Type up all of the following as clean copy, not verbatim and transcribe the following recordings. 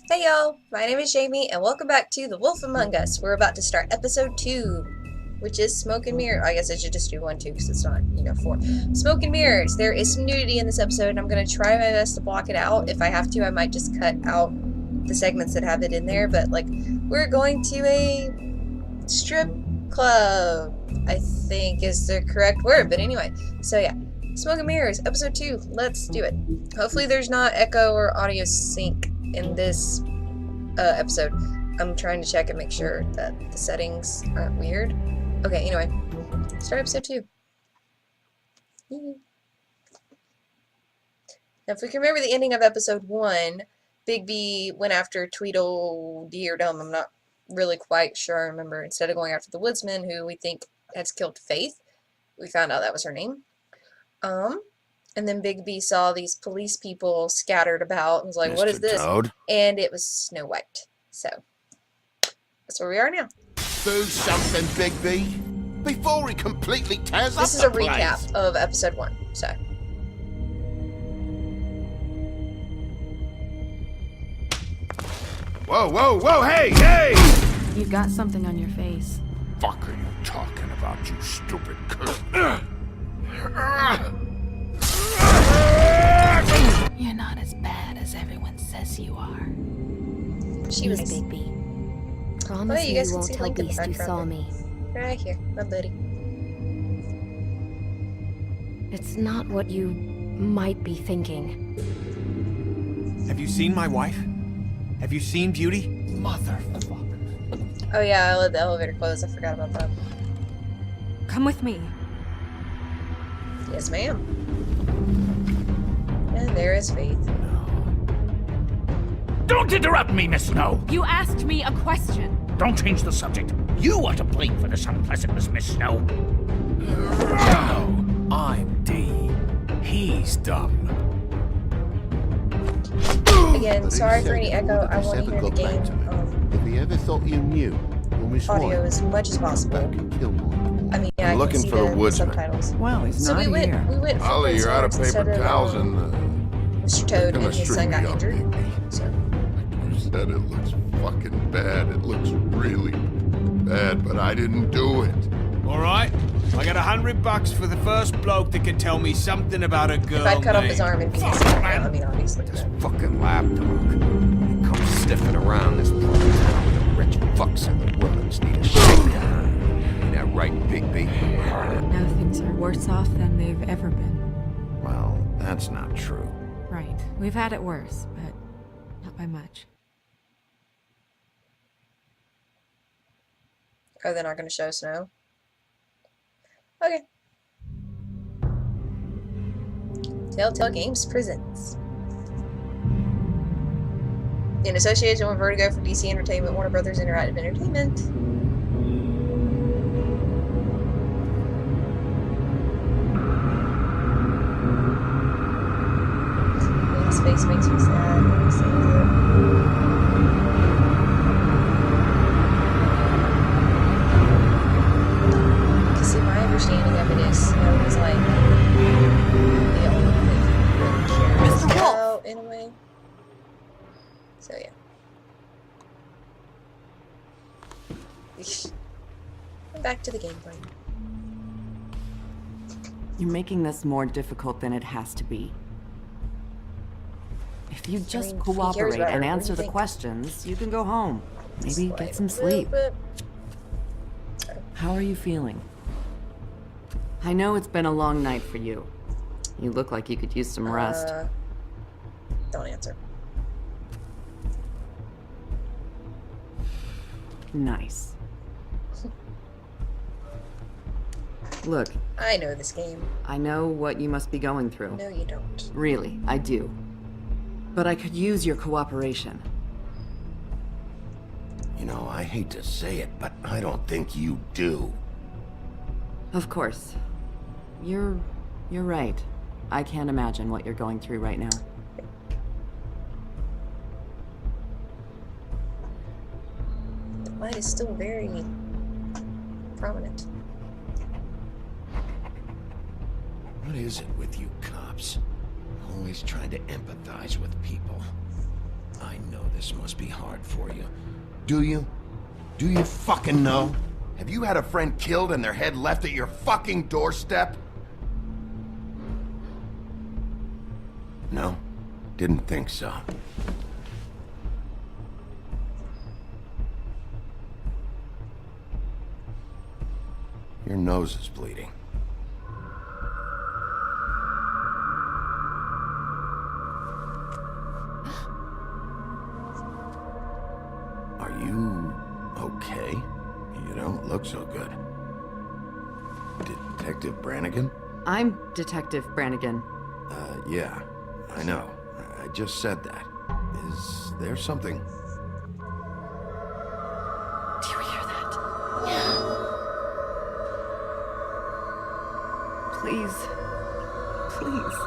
Hey y'all, my name is Jamie and welcome back to The Wolf Among Us. We're about to start episode 2, which is Smoke and Mirror. I guess I should just do 1, 2 because it's not, 4. Smoke and Mirrors. There is some nudity in this episode and I'm going to try my best to block it out. If I have to, I might just cut out the segments that have it in there, but we're going to a strip club, I think is the correct word, but anyway. So yeah, Smoke and Mirrors, episode 2. Let's do it. Hopefully there's not echo or audio sync in this episode. I'm trying to check and make sure that the settings aren't weird. Okay, anyway. Start episode 2. Now, if we can remember the ending of episode 1, Big B went after Tweedledee or Dum. I'm not really quite sure I remember. Instead of going after the woodsman who we think has killed Faith, we found out that was her name. And then Big B saw these police people scattered about and was like, what is this? Toad? And it was Snow White. So, that's where we are now. Do something, Big B, before he completely tears up This is a the place. recap of episode 1, so. Whoa, whoa, whoa, hey, hey! You've got something on your face. Fuck are you talking about, you stupid cunt? You're not as bad as everyone says you are. She was Big B. Oh, Promise you me guys you can won't see tell Link in the Beast you background saw there. me. Right here, my buddy. It's not what you might be thinking. Have you seen my wife? Have you seen Beauty? Motherfucker. Oh yeah, I let the elevator close. I forgot about that. Come with me. Yes, ma'am. And there is Faith. Don't interrupt me, Miss Snow! You asked me a question. Don't change the subject. You are to blame for this unpleasantness, Miss Snow. No, I'm D. He's dumb. Again, sorry for any echo. I want to hear the game If he ever thought you knew, or Miss audio White, as much as possible. back and kill more. I mean, yeah, I Looking can see for the the woodsman. subtitles. Well, he's So we went for Ollie, Prince you're out of Lawrence paper instead of, towels Mr. Toad gonna and his string son me got up, injured. baby. So You said it looks fucking bad. It looks really bad, but I didn't do it. All right. I got $100 for the first bloke that can tell me something about a girl if I'd cut off his named- arm, it'd be easy. I mean, obviously. This fucking lapdog. He comes sniffing around this part of town with the rich fucks in the woods need a shakedown. Ain't that right, Big B? Now things are worse off than they've ever been. Well, that's not true. Right. We've had it worse, but not by much. Oh, they're not going to show Snow? Okay. Telltale Games presents. In association with Vertigo for DC Entertainment, Warner Brothers Interactive Entertainment. His face makes me sad when he sings it. Because see, my understanding of it is Snow is like the only thing he really cares Mr. Wolf! about in a way. So yeah. And back to the gameplay. You're making this more difficult than it has to be. If you just mean, he cares cooperate about her. and What do answer you the think? questions, you can go home. Maybe Just get some like a little sleep. bit. How are you feeling? I know it's been a long night for you. You look like you could use some rest. Don't answer. Nice. Look, I know this game. I know what you must be going through. No, you don't. Really, I do. But I could use your cooperation. You know, I hate to say it, but I don't think you do. Of course. You're right. I can't imagine what you're going through right now. The light is still very prominent. What is it with you cops? Always trying to empathize with people. I know this must be hard for you. Do you? Do you fucking know? Have you had a friend killed and their head left at your fucking doorstep? No? Didn't think so. Your nose is bleeding. Are you okay? You don't look so good. Detective Brannigan? I'm Detective Brannigan. Yeah, I know. I just said that. Is there something? Do you hear that? Please. Please.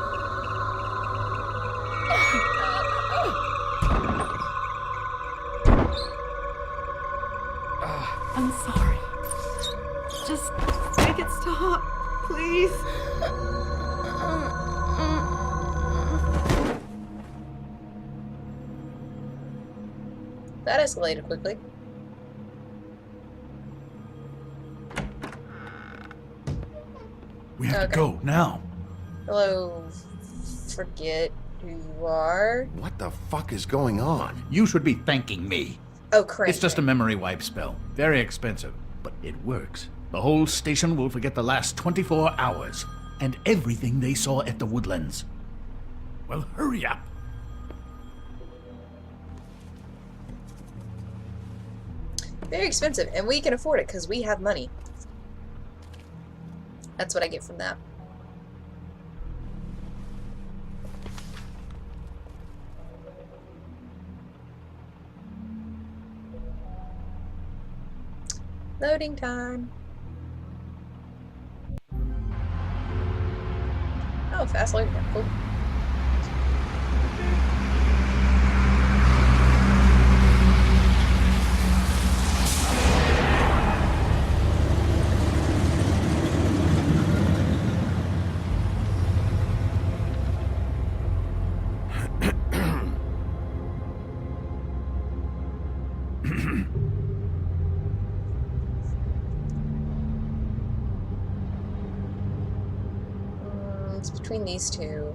I'm sorry. Just make it stop, please. That escalated quickly. We have to Okay. go now. Hello, forget who you are. What the fuck is going on? You should be thanking me. Oh, crap. It's just a memory wipe spell. Very expensive, but it works. The whole station will forget the last 24 hours and everything they saw at the Woodlands. Well, hurry up. Very expensive, and we can afford it because we have money. That's what I get from that. Loading time. Oh, fast loading time. Cool. It's between these two.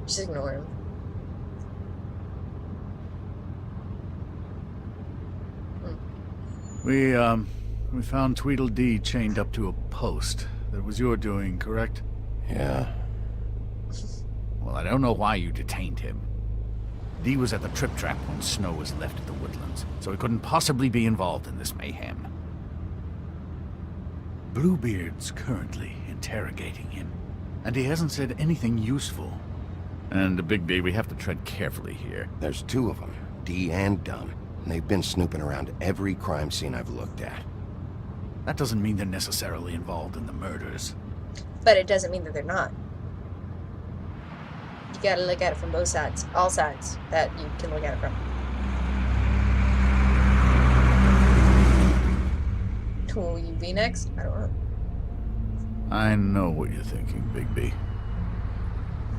Just ignore him. We found Tweedledee chained up to a post. That was your doing, correct? Yeah. Well, I don't know why you detained him. Dee was at the Trip Trap when Snow was left at the Woodlands, so he couldn't possibly be involved in this mayhem. Bluebeard's currently interrogating him, and he hasn't said anything useful. And Bigby, we have to tread carefully here. There's two of them, Dee and Dunn, and they've been snooping around every crime scene I've looked at. That doesn't mean they're necessarily involved in the murders. But it doesn't mean that they're not. You gotta look at it from both sides. All sides that you can look at it from. Who will you be next? I don't know. I know what you're thinking, Bigby.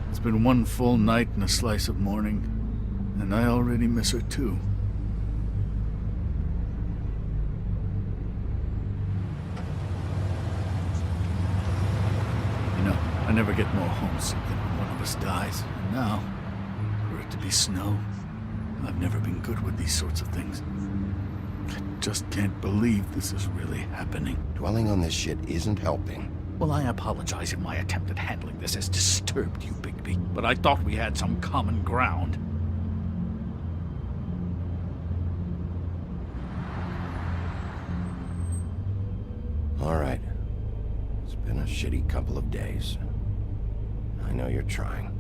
It's been one full night and a slice of morning, and I already miss her too. You know, I never get more homesick than when one of us dies. And now, for it to be Snow, I've never been good with these sorts of things. I just can't believe this is really happening. Dwelling on this shit isn't helping. Well, I apologize if my attempt at handling this has disturbed you, Bigby, but I thought we had some common ground. All right. It's been a shitty couple of days. I know you're trying.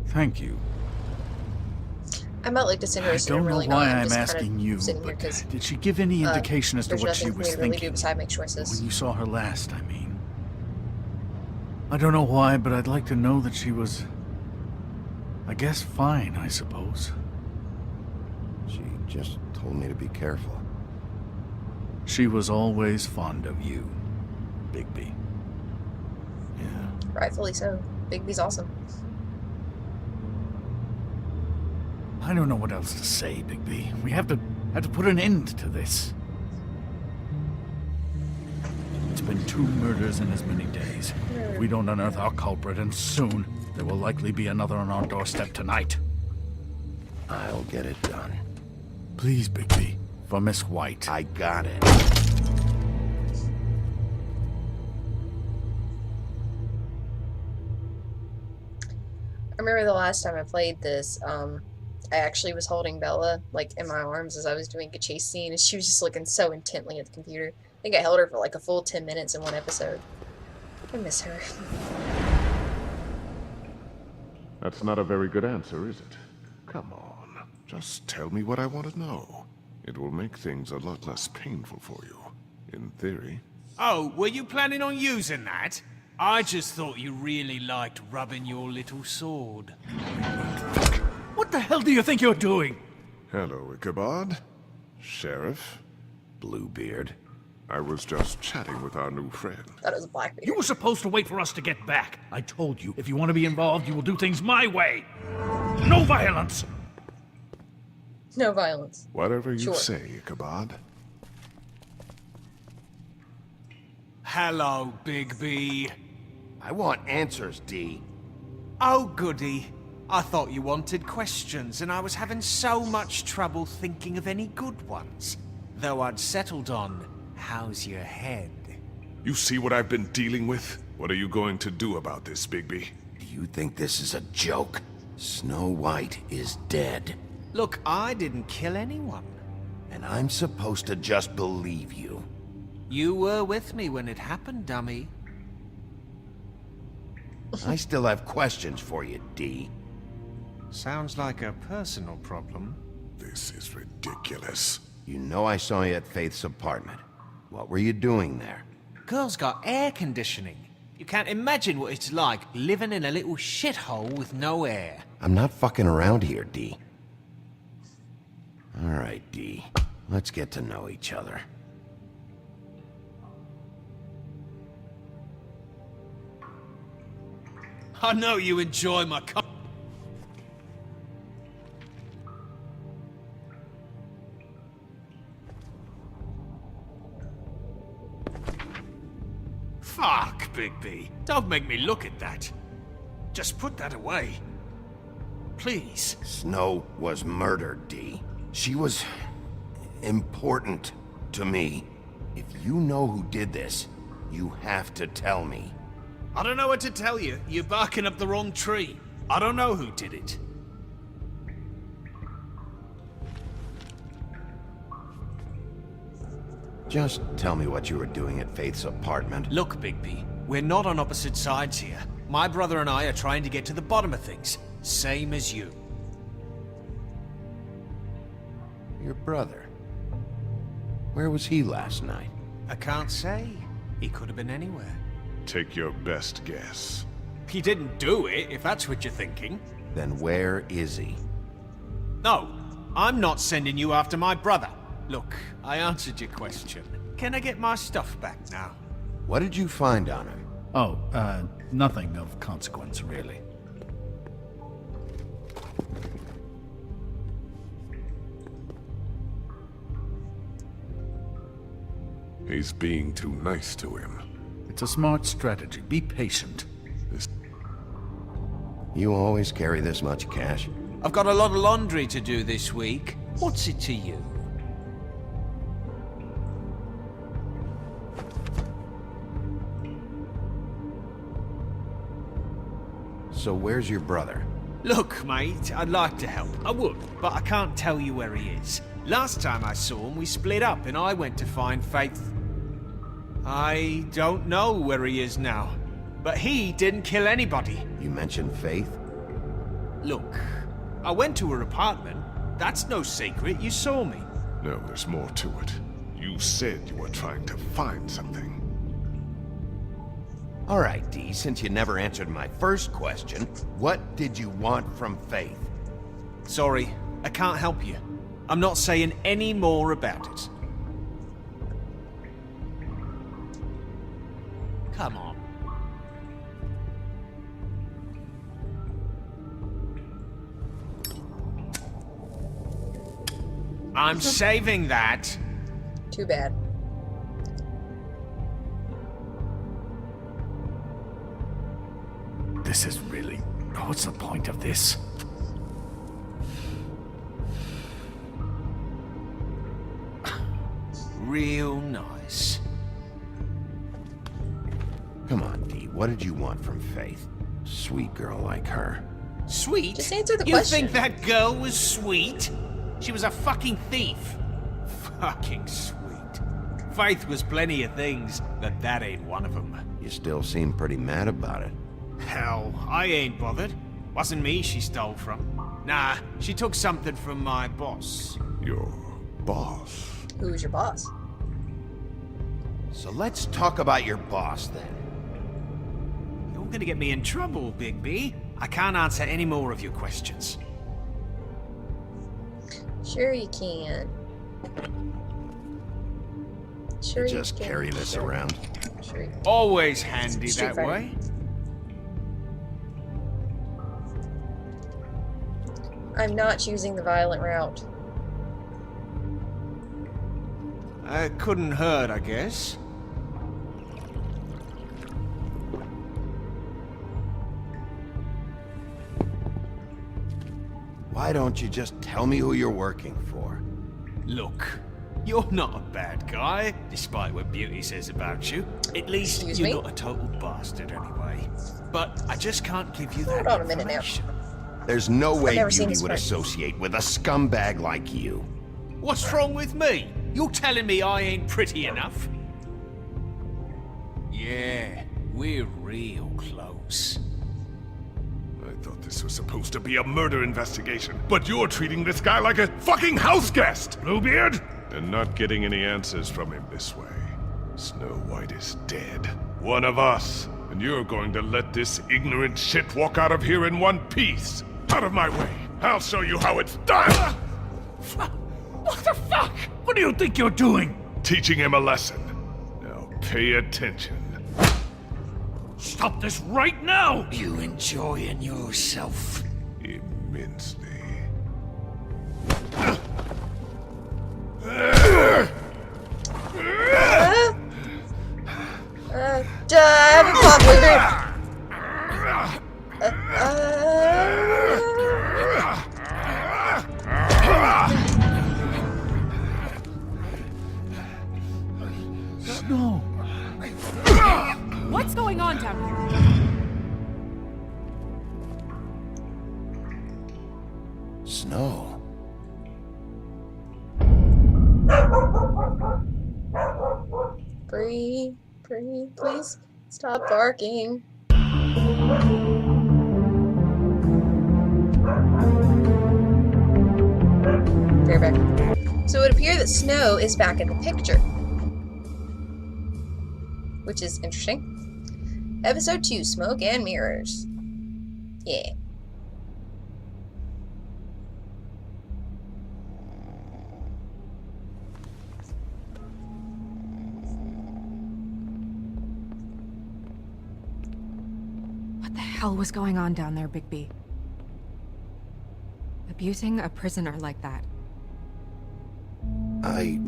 Thank you. I might like to send her I a don't know really why not. I'm just asking kind of you, sitting here but 'cause, did she give any indication as to there's what she nothing for was me to really do thinking? besides make choices. When you saw her last, I mean. I don't know why, but I'd like to know that she was, I guess, fine, I suppose. She just told me to be careful. She was always fond of you, Bigby. Yeah. Rightfully so. Bigby's awesome. I don't know what else to say, Bigby. We have to put an end to this. It's been 2 murders in as many days. If we don't unearth our culprit, and soon, there will likely be another on our doorstep tonight. I'll get it done. Please, Bigby. For Miss White. I got it. I remember the last time I played this, I actually was holding Bella, like, in my arms as I was doing a chase scene, and she was just looking so intently at the computer. I think I held her for like a full 10 minutes in one episode. I miss her. That's not a very good answer, is it? Come on. Just tell me what I want to know. It will make things a lot less painful for you. In theory. Oh, were you planning on using that? I just thought you really liked rubbing your little sword. What the hell do you think you're doing? Hello, Ichabod. Sheriff. Bluebeard. I was just chatting with our new friend. Thought it was Blackbeard. You were supposed to wait for us to get back. I told you, if you want to be involved, you will do things my way. No violence! No violence. Whatever you Sure. say, Ichabod. Hello, Bigby. I want answers, D. Oh, goody. I thought you wanted questions, and I was having so much trouble thinking of any good ones. Though I'd settled on, how's your head? You see what I've been dealing with? What are you going to do about this, Bigby? Do you think this is a joke? Snow White is dead. Look, I didn't kill anyone. And I'm supposed to just believe you. You were with me when it happened, dummy. I still have questions for you, D. Sounds like a personal problem. This is ridiculous. You know I saw you at Faith's apartment. What were you doing there? Girl's got air conditioning. You can't imagine what it's like living in a little shithole with no air. I'm not fucking around here, D. All right, D. Let's get to know each other. I know you enjoy my Fuck, Bigby. Don't make me look at that. Just put that away. Please. Snow was murdered, D. She was important to me. If you know who did this, you have to tell me. I don't know what to tell you. You're barking up the wrong tree. I don't know who did it. Just tell me what you were doing at Faith's apartment. Look, Bigby, we're not on opposite sides here. My brother and I are trying to get to the bottom of things. Same as you. Your brother. Where was he last night? I can't say. He could have been anywhere. Take your best guess. He didn't do it, if that's what you're thinking. Then where is he? No, I'm not sending you after my brother. Look, I answered your question. Can I get my stuff back now? What did you find on him? Oh, nothing of consequence, really. He's being too nice to him. It's a smart strategy. Be patient. You always carry this much cash? I've got a lot of laundry to do this week. What's it to you? So where's your brother? Look, mate, I'd like to help. I would, but I can't tell you where he is. Last time I saw him, we split up and I went to find Faith. I don't know where he is now, but he didn't kill anybody. You mentioned Faith? Look, I went to her apartment. That's no secret, you saw me. No, there's more to it. You said you were trying to find something. All right, D, since you never answered my first question, what did you want from Faith? Sorry, I can't help you. I'm not saying any more about it. Come on. I'm saving that. Too bad. This is really... What's the point of this? Real nice. Come on, Dee. What did you want from Faith? Sweet girl like her. Sweet? Just answer the you question. think that girl was sweet? She was a fucking thief. Fucking sweet. Faith was plenty of things, but that ain't one of them. You still seem pretty mad about it. Hell, I ain't bothered. Wasn't me she stole from. Nah, she took something from my boss. Your boss? Who's your boss? So let's talk about your boss, then. You're gonna get me in trouble, Bigby. I can't answer any more of your questions. Sure you can. Sure you Just can. carry this Sure. around. Sure. Always handy Street that Fighter. way. I'm not choosing the violent route. Couldn't hurt, I guess. Why don't you just tell me who you're working for? Look, you're not a bad guy, despite what Beauty says about you. At least Excuse you're me? not a total bastard anyway. But I just can't give you that Hold on a minute now. information. There's no way never seen Beauty this would fight. associate with a scumbag like you. What's wrong with me? You're telling me I ain't pretty enough? Yeah, we're real close. I thought this was supposed to be a murder investigation, but you're treating this guy like a fucking house guest, Bluebeard! And not getting any answers from him this way. Snow White is dead. One of us. And you're going to let this ignorant shit walk out of here in one piece. Out of my way. I'll show you how it's done! What the fuck? What do you think you're doing? Teaching him a lesson. Now pay attention. Stop this right now! You enjoying yourself? Immensely. I have a plot, Bluebeard. No. What's going on down here? Snow. Bree, please stop barking. Fair back. So it would appear that Snow is back in the picture, which is interesting. Episode 2, Smoke and Mirrors. Yeah. What the hell was going on down there, Bigby? Abusing a prisoner like that. I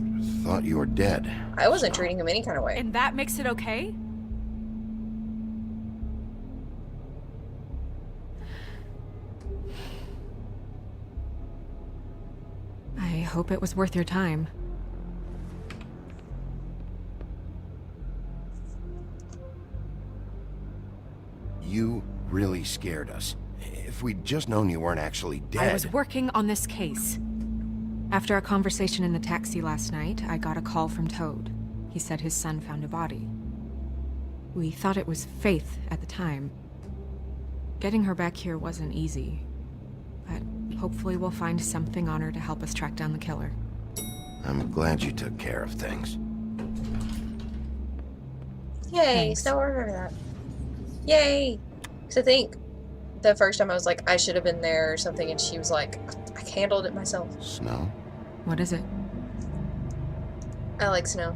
thought you were dead. I wasn't treating him any kind of way. And that makes it okay? I hope it was worth your time. You really scared us. If we'd just known you weren't actually dead. I was working on this case. After a conversation in the taxi last night, I got a call from Toad. He said his son found a body. We thought it was Faith at the time. Getting her back here wasn't easy, but hopefully we'll find something on her to help us track down the killer. I'm glad you took care of things. Yay, Thanks. Snow, I remember that. Yay! Because I think the first time I was like, I should have been there or something, and she was like, I handled it myself. Snow? What is it? I like Snow.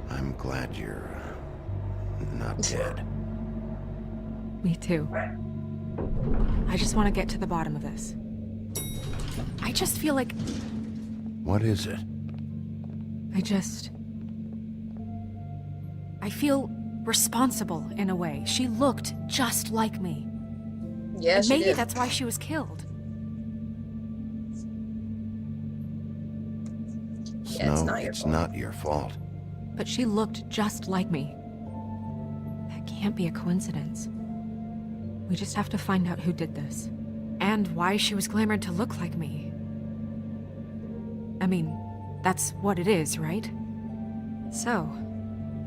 I'm glad you're not dead. Me too. I just want to get to the bottom of this. I just feel like... What is it? I feel responsible in a way. She looked just like me. Yeah, And she maybe did. that's why she was killed. Yeah, it's Snow, not your it's fault. not your fault. But she looked just like me. That can't be a coincidence. We just have to find out who did this. And why she was glamored to look like me. I mean, that's what it is, right? So,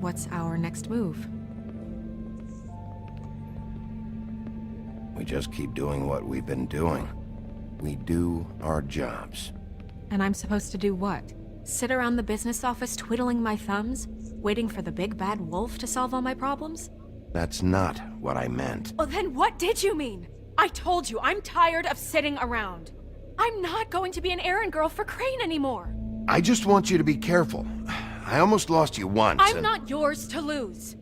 what's our next move? We just keep doing what we've been doing. We do our jobs. And I'm supposed to do what? Sit around the business office twiddling my thumbs, waiting for the big bad wolf to solve all my problems? That's not what I meant. Oh, then what did you mean? I told you, I'm tired of sitting around. I'm not going to be an errand girl for Crane anymore. I just want you to be careful. I almost lost you once. I'm not yours to lose.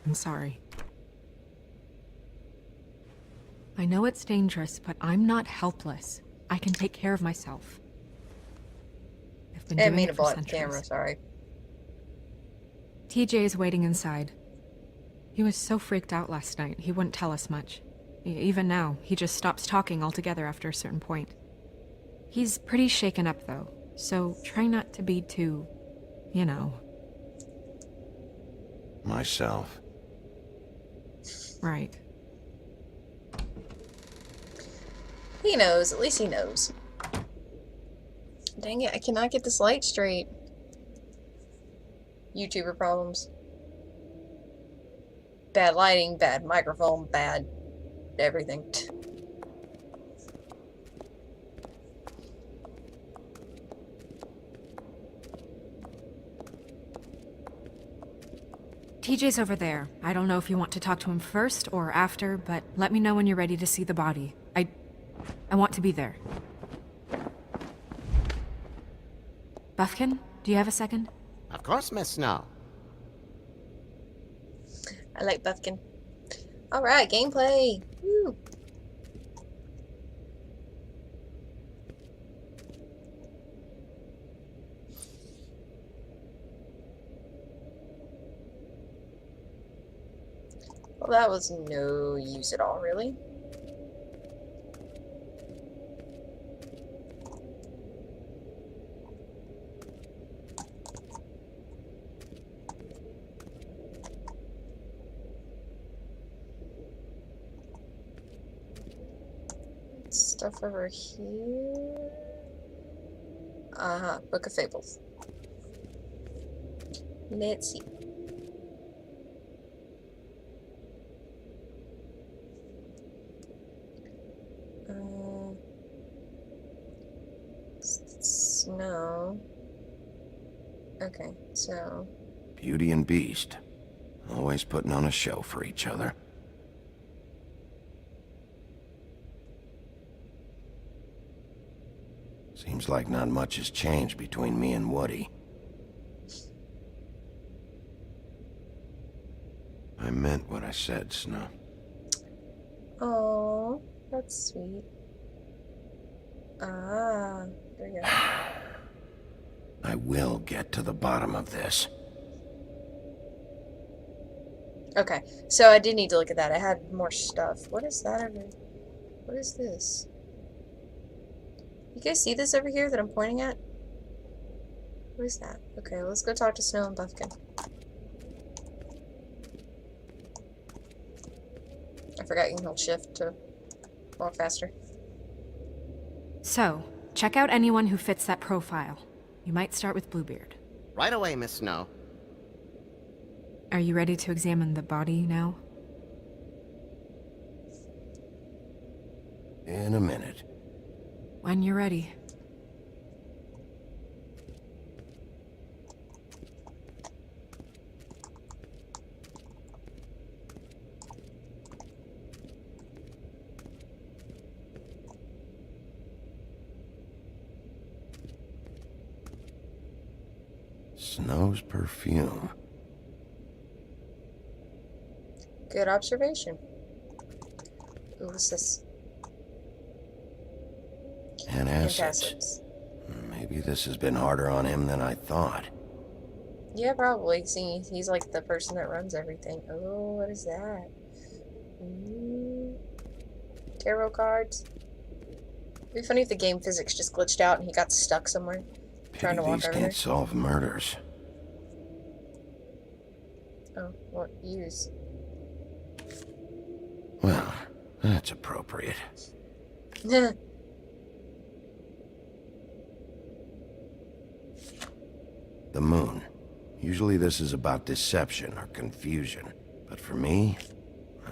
I'm sorry. I know it's dangerous, but I'm not helpless. I can take care of myself. I've been Didn't doing mean it to for blow out the centuries. camera, sorry. TJ is waiting inside. He was so freaked out last night, he wouldn't tell us much. Even now, he just stops talking altogether after a certain point. He's pretty shaken up, though, so try not to be too, you know. Myself. Right. He knows. At least he knows. Dang it, I cannot get this light straight. YouTuber problems. Bad lighting, bad microphone, bad everything. TJ's over there. I don't know if you want to talk to him first or after, but let me know when you're ready to see the body. I want to be there. Buffkin, do you have a second? Of course, Miss Snow. I like Buffkin. Alright, gameplay. Woo. Well, that was no use at all, really. Stuff over here. Uh-huh, Book of Fables. Let's see. Snow. Okay, so... Beauty and Beast. Always putting on a show for each other. Seems like not much has changed between me and Woody. I meant what I said, Snow. Oh, that's sweet. Ah, there we go. I will get to the bottom of this. Okay, so I did need to look at that. I had more stuff. What is that over? What is this? You guys see this over here that I'm pointing at? What is that? Okay, let's go talk to Snow and Buffkin. I forgot you can hold shift to walk faster. So, check out anyone who fits that profile. You might start with Bluebeard. Right away, Miss Snow. Are you ready to examine the body now? In a minute. When you're ready. Snow's perfume. Good observation. What's this? Antacids. Maybe this has been harder on him than I thought. Yeah, probably. See, he's like the person that runs everything. Oh, what is that? Ooh. Tarot cards. It'd be funny if the game physics just glitched out and he got stuck somewhere trying to walk These over can't there. solve murders. Oh, what? Use. Well, that's appropriate. The moon. Usually this is about deception or confusion. But for me,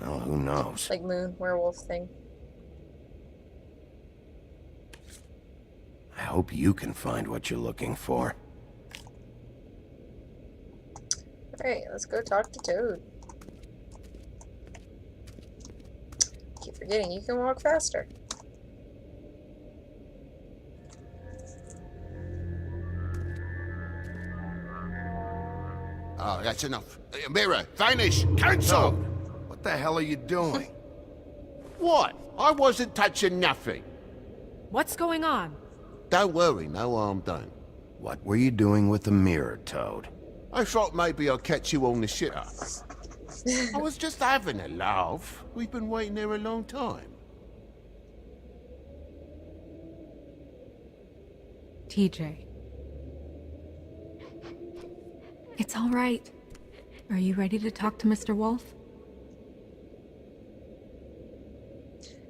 well, who knows? Like moon, werewolf thing. I hope you can find what you're looking for. Alright, let's go talk to Toad. Keep forgetting you can walk faster. Oh, that's enough. Mirror, vanish, cancel! What the hell are you doing? What? I wasn't touching nothing. What's going on? Don't worry, no harm done. What were you doing with the mirror, Toad? I thought maybe I'd catch you on the shitter. I was just having a laugh. We've been waiting there a long time. TJ. It's all right. Are you ready to talk to Mr. Wolf?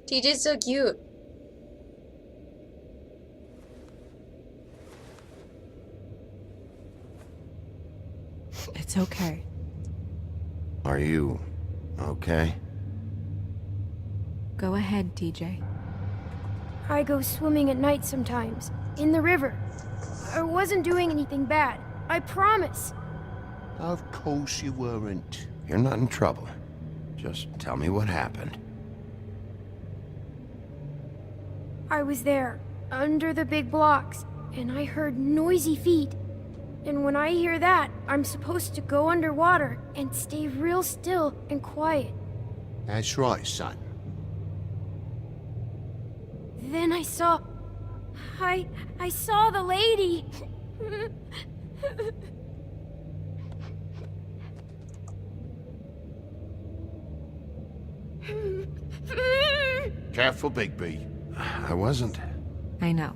TJ's so cute. It's okay. Are you okay? Go ahead, TJ. I go swimming at night sometimes, in the river. I wasn't doing anything bad, I promise. Of course you weren't. You're not in trouble. Just tell me what happened. I was there, under the big blocks, and I heard noisy feet. And when I hear that, I'm supposed to go underwater and stay real still and quiet. That's right, son. Then I saw... I saw the lady. Careful, Bigby. I wasn't. I know.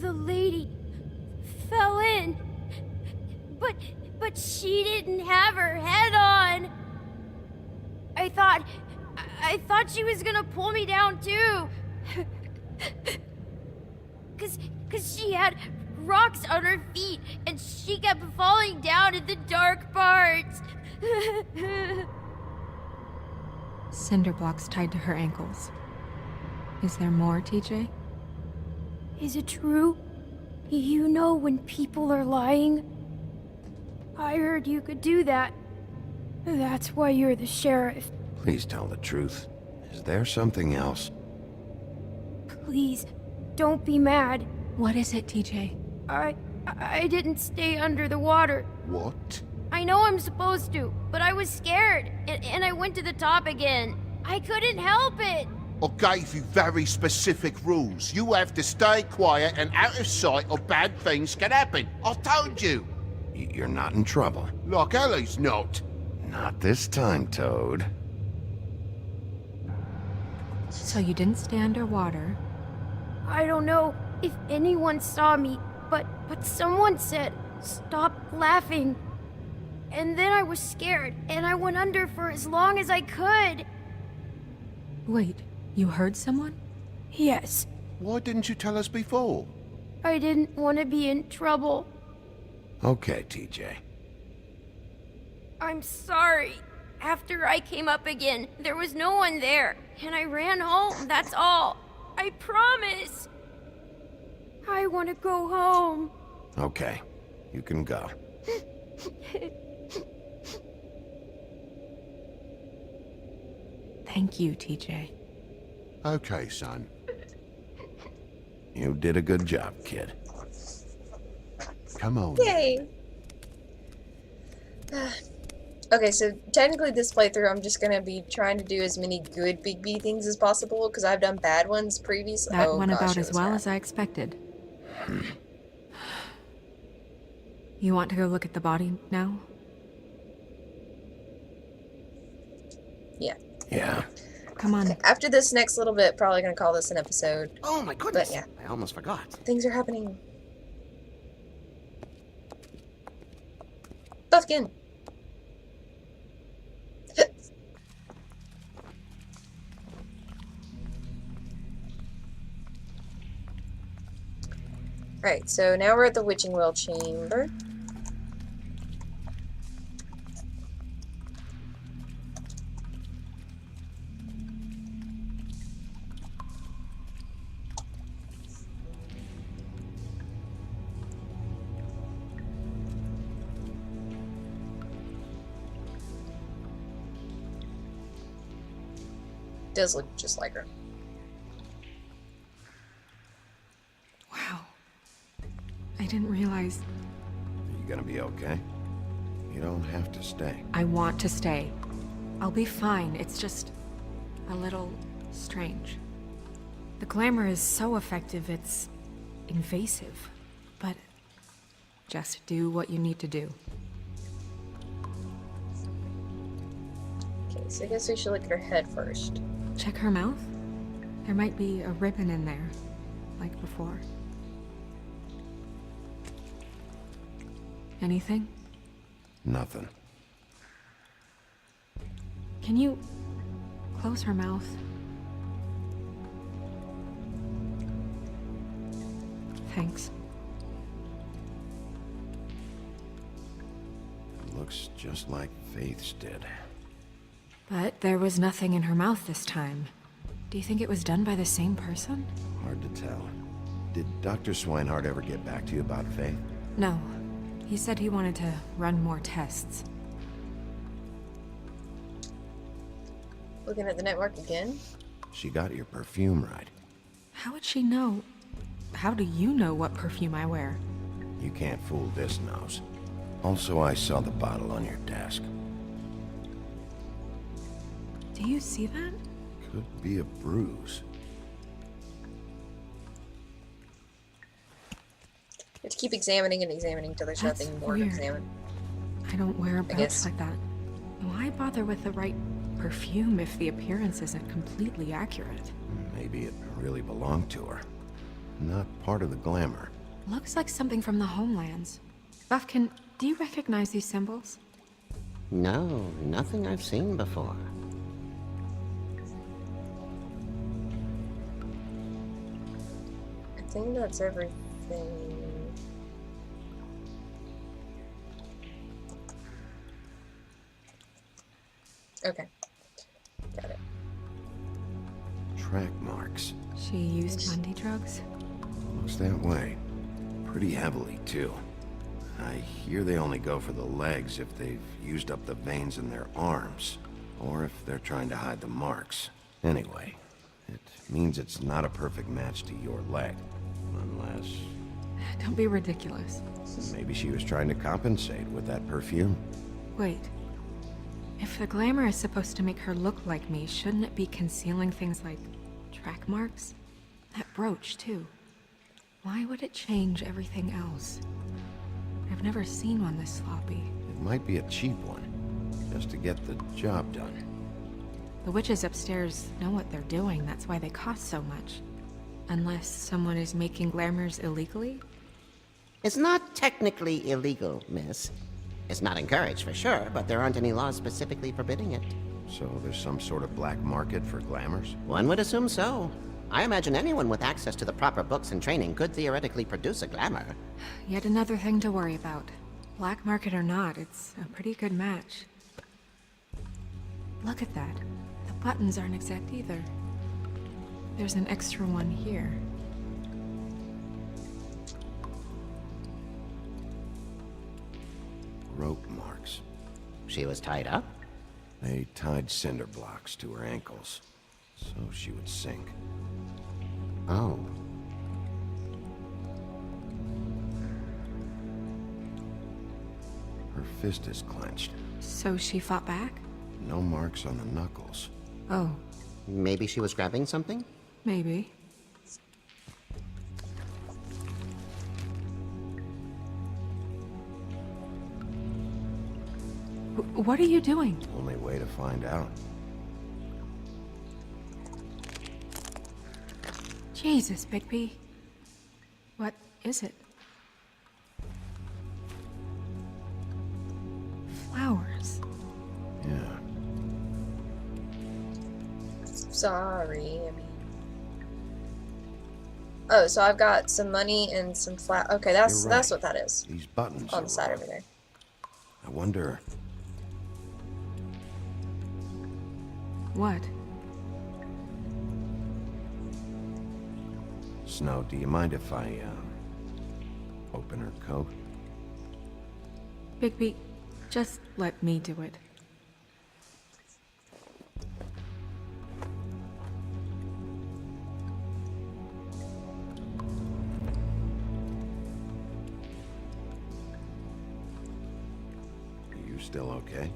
The lady fell in. But she didn't have her head on. I thought she was gonna pull me down too. Cause she had rocks on her feet and she kept falling down in the dark parts. Cinder blocks tied to her ankles. Is there more, TJ? Is it true? You know when people are lying? I heard you could do that. That's why you're the sheriff. Please tell the truth. Is there something else? Please, don't be mad. What is it, TJ? I didn't stay under the water. What? I know I'm supposed to, but I was scared, and I went to the top again. I couldn't help it. I gave you very specific rules. You have to stay quiet and out of sight or bad things can happen. I told you. You're not in trouble. Like Ellie's not. Not this time, Toad. So you didn't stay underwater. I don't know if anyone saw me, but someone said, "Stop laughing." And then I was scared, and I went under for as long as I could. Wait, you heard someone? Yes. Why didn't you tell us before? I didn't want to be in trouble. Okay, TJ. I'm sorry. After I came up again, there was no one there, and I ran home, that's all. I promise. I want to go home. Okay, you can go. Thank you, TJ. Okay, son. You did a good job, kid. Come on. Yay! Okay, so technically this playthrough I'm just gonna be trying to do as many good Big B things as possible, because I've done bad ones previously. That Oh, went gosh, about it as was well bad. as I expected. You want to go look at the body now? Yeah. Yeah. Come on. Okay, after this next little bit, probably gonna call this an episode. Oh my goodness. But yeah, I almost forgot. things are happening. Buffkin! Alright, so now we're at the witching well chamber. Does look just like her. Wow. I didn't realize. Are you gonna be okay? You don't have to stay. I want to stay. I'll be fine. It's just a little strange. The glamour is so effective, it's invasive. But just do what you need to do. Okay, so I guess we should look at her head first. Check her mouth. There might be a ribbon in there, like before. Anything? Nothing. Can you close her mouth? Thanks. Looks just like Faith's did. But there was nothing in her mouth this time. Do you think it was done by the same person? Hard to tell. Did Dr. Swinehart ever get back to you about Faith? No. He said he wanted to run more tests. Looking at the network again. She got your perfume right. How would she know? How do you know what perfume I wear? You can't fool this nose. Also, I saw the bottle on your desk. Do you see that? Could be a bruise. You have to keep examining and examining until there's That's nothing more to weird. examine. I don't wear a guess. pouch like that. Why bother with the right perfume if the appearance isn't completely accurate? Maybe it really belonged to her. Not part of the glamour. Looks like something from the homelands. Buffkin, do you recognize these symbols? No, nothing I've seen before. I think that's everything. Okay. Got it. Track marks. She used Mundy drugs? Looks that way. Pretty heavily, too. I hear they only go for the legs if they've used up the veins in their arms, or if they're trying to hide the marks. Anyway, it means it's not a perfect match to your leg. Unless... Don't be ridiculous. maybe she was trying to compensate with that perfume. Wait. If the glamour is supposed to make her look like me, shouldn't it be concealing things like track marks? That brooch, too. Why would it change everything else? I've never seen one this sloppy. It might be a cheap one, just to get the job done. The witches upstairs know what they're doing, that's why they cost so much. Unless someone is making glamours illegally? It's not technically illegal, miss. It's not encouraged for sure, but there aren't any laws specifically forbidding it. So there's some sort of black market for glamours? One would assume so. I imagine anyone with access to the proper books and training could theoretically produce a glamour. Yet another thing to worry about. Black market or not, it's a pretty good match. Look at that. The buttons aren't exact either. There's an extra one here. Rope marks. She was tied up? They tied cinder blocks to her ankles, so she would sink. Oh. Her fist is clenched. So she fought back? No marks on the knuckles. Oh, Maybe she was grabbing something? maybe. What are you doing? Only way to find out. Jesus, Bigby. What is it? Flowers. Yeah. Sorry, I mean... Oh, so I've got some money and some flat... Okay, that's You're right. what that is. These buttons On are the side wrong. over there. I wonder... What? Snow, do you mind if I, open her coat? Bigby, just let me do it. Are you still okay?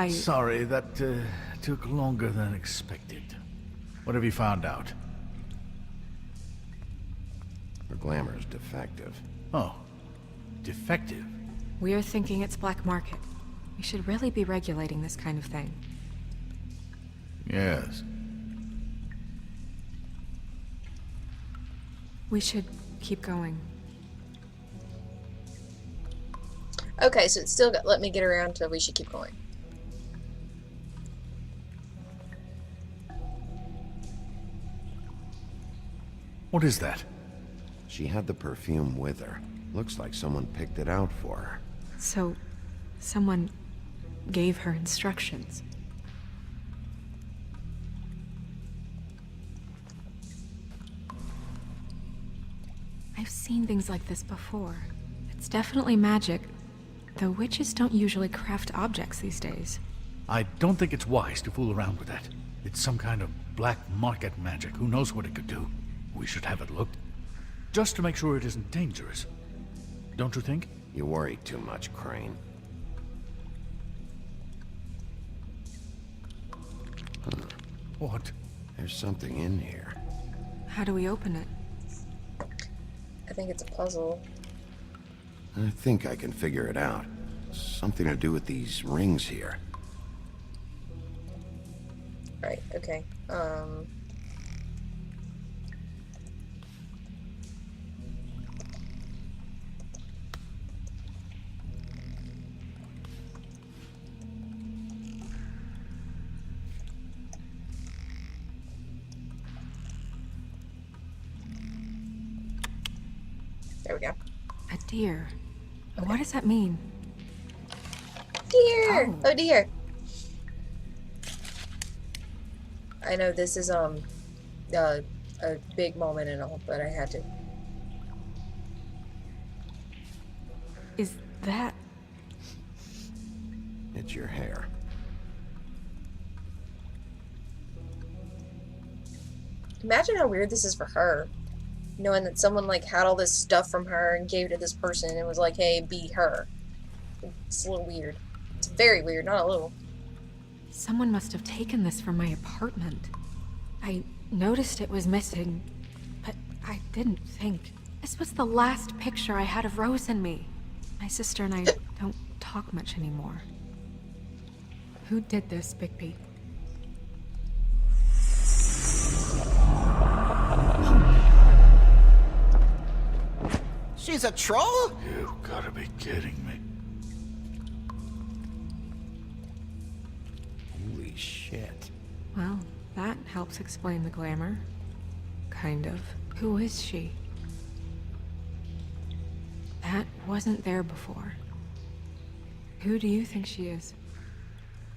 Sorry, that took longer than expected. What have you found out? Her glamour's defective. Oh, defective. We're thinking it's black market. We should really be regulating this kind of thing. Yes. We should keep going. Okay, so it's still got... Let me get around to we should keep going. What is that? She had the perfume with her. Looks like someone picked it out for her. So, someone gave her instructions. I've seen things like this before. It's definitely magic, though witches don't usually craft objects these days. I don't think it's wise to fool around with that. It's some kind of black market magic. Who knows what it could do? We should have it looked. Just to make sure it isn't dangerous. Don't you think? You worry too much, Crane. What? There's something in here. How do we open it? I think it's a puzzle. I think I can figure it out. Something to do with these rings here. Right, okay. There we go. A deer. What does that mean? Deer! Oh. Oh dear. I know this is a big moment and all, but I had to. Is that... It's your hair. Imagine how weird this is for her. Knowing that someone like had all this stuff from her and gave it to this person and was like, hey, be her. It's a little weird. It's very weird, not a little. Someone must have taken this from my apartment. I noticed it was missing, but I didn't think. This was the last picture I had of Rose and me. My sister and I don't talk much anymore. Who did this, Bigby? She's a troll? You gotta be kidding me. Holy shit. Well, that helps explain the glamour. Kind of. Who is she? That wasn't there before. Who do you think she is?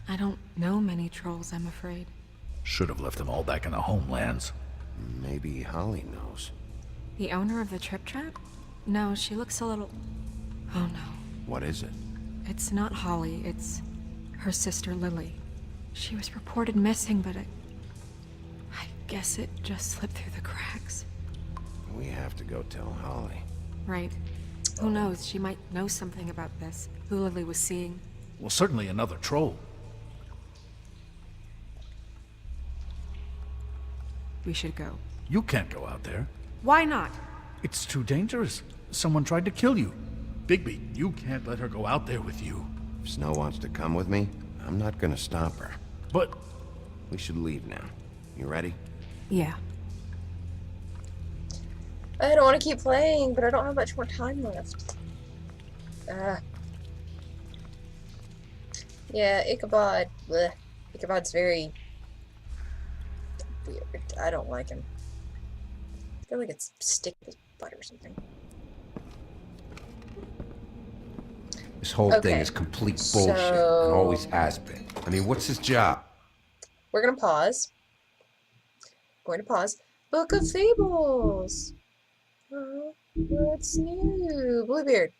I don't know many trolls, I'm afraid. Should have left them all back in the homelands. Maybe Holly knows. The owner of the Trip Trap? No, she looks a little... Oh no. What is it? It's not Holly, it's her sister Lily. She was reported missing, but I guess it just slipped through the cracks. We have to go tell Holly. Right. Who knows? She might know something about this. Who Lily was seeing. Well, certainly another troll. We should go. You can't go out there. Why not? It's too dangerous. Someone tried to kill you. Bigby, you can't let her go out there with you. If Snow wants to come with me, I'm not gonna stop her. But... We should leave now. You ready? Yeah. I don't want to keep playing, but I don't have much more time left. Yeah, Ichabod. Blech. Ichabod's very weird. I don't like him. I feel like it's stick to his butt or something. This whole thing is complete bullshit, and always has been. I mean, what's his job? We're gonna pause. Going to pause. Book of Fables. Oh, what's new? Bluebeard.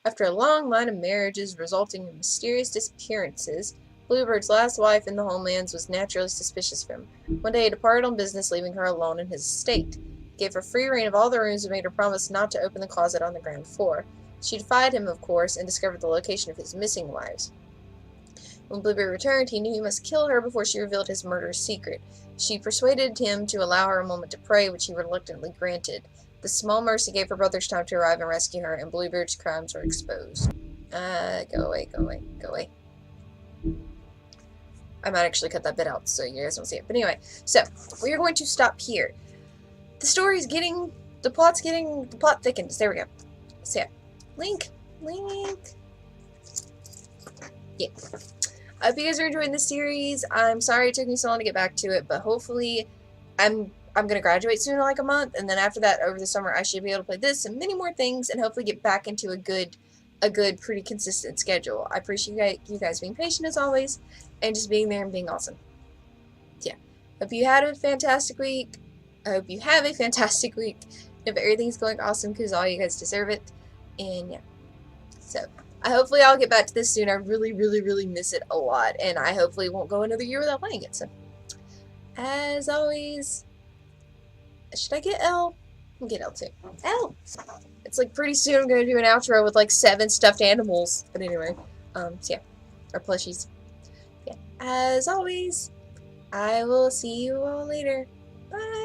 After a long line of marriages resulting in mysterious disappearances, Bluebeard's last wife in the homelands was naturally suspicious of him. One day he departed on business, leaving her alone in his estate. He gave her free rein of all the rooms and made her promise not to open the closet on the ground floor. She defied him, of course, and discovered the location of his missing wives. When Bluebeard returned, he knew he must kill her before she revealed his murderous secret. She persuaded him to allow her a moment to pray, which he reluctantly granted. The small mercy gave her brothers time to arrive and rescue her, and Bluebeard's crimes were exposed. Go away, go away, go away. I might actually cut that bit out so you guys don't see it. But anyway, so we are going to stop here. The story's getting, the plot thickens. There we go. So yeah, link. Yeah. I hope you guys are enjoying this series. I'm sorry it took me so long to get back to it, but hopefully I'm gonna graduate soon in like a month, and then after that, over the summer, I should be able to play this and many more things, and hopefully get back into a good, pretty consistent schedule. I appreciate you guys being patient as always, and just being there and being awesome. Yeah. Hope you had a fantastic week. I hope you have a fantastic week. If everything's going awesome, because all you guys deserve it. And yeah. So, hopefully I'll get back to this soon. I really, really, really miss it a lot. And I hopefully won't go another year without playing it. So, as always, should I get L? I'll get L too. L! It's like pretty soon I'm going to do an outro with like 7 stuffed animals. But anyway, so yeah. Or plushies. Yeah. As always, I will see you all later. Bye!